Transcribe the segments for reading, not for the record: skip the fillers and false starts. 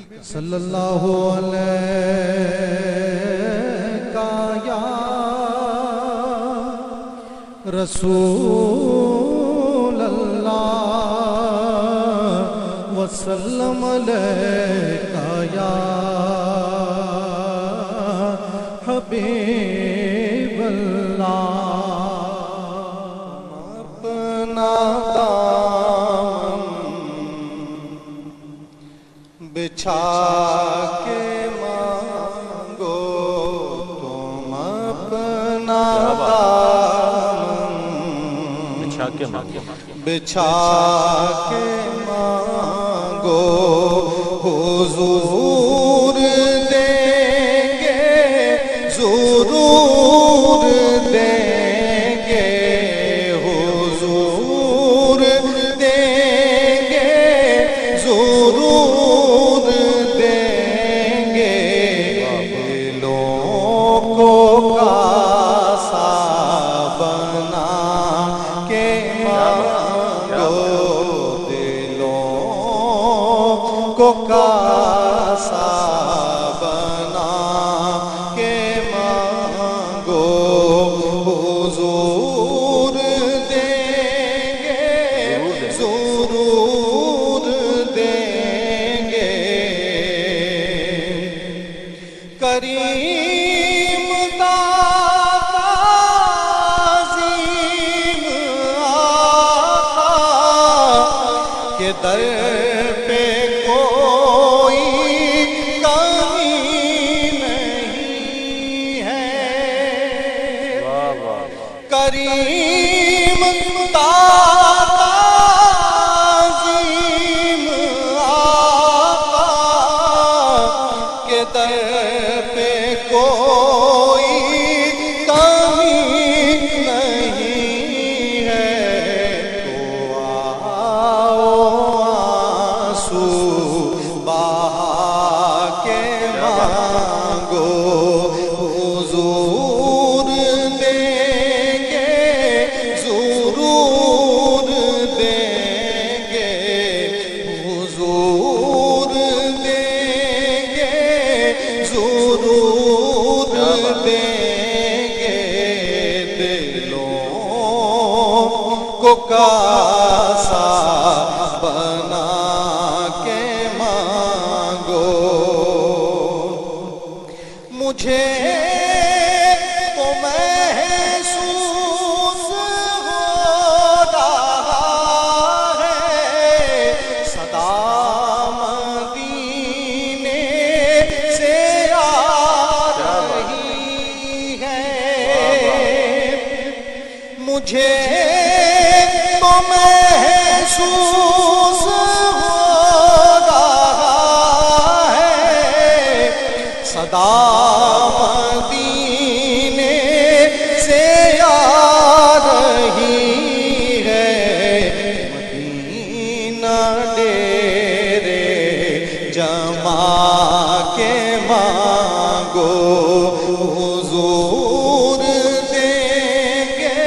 صلی اللہ علیہ یا رسول اللہ وسلم علیہ یا حبیب اللہ اپنا بچھا کے مانگو تم اپنا بچھا کے مانگو بچھا کے مانگو حضور دیں گے ضرور دیں گے حضور دیں گے ضرور کو کاسا بنا کے مانگو حضور دیں گے ضرور دیں گے کریم داتا عظیم آقا کے در پہ کریم داتا عظیم آقا کے در پہ کوئی کمی نہیں ہے تو آؤ آنسو بہا کے مانگو حضور کو کاسا بنا کے مانگو مجھے تو محسوس ہو رہا ہے صدا مدینے سے آ رہی ہے مجھے تو محسوس ہو رہا ہے صدا مدینے سے آ رہی ہے مدینہ ڈیرے جما کے مانگو حضور دیں گے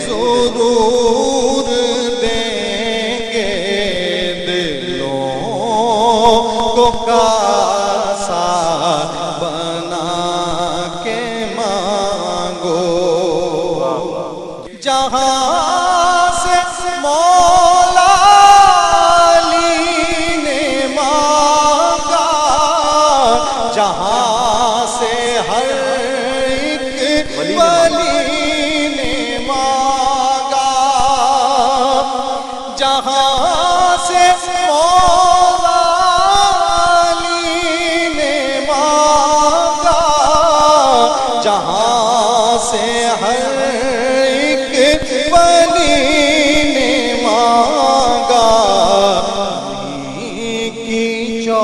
ضرور دیں گے دلوں کو کاسا بنا کے مانگو جہاں سے مولا علی نے مانگا جہاں سے ہر ایک ولی نے مانگا جہاں سے مولا علی نے مانگا جہاں سے ہر ایک ولی نے مانگا کی چو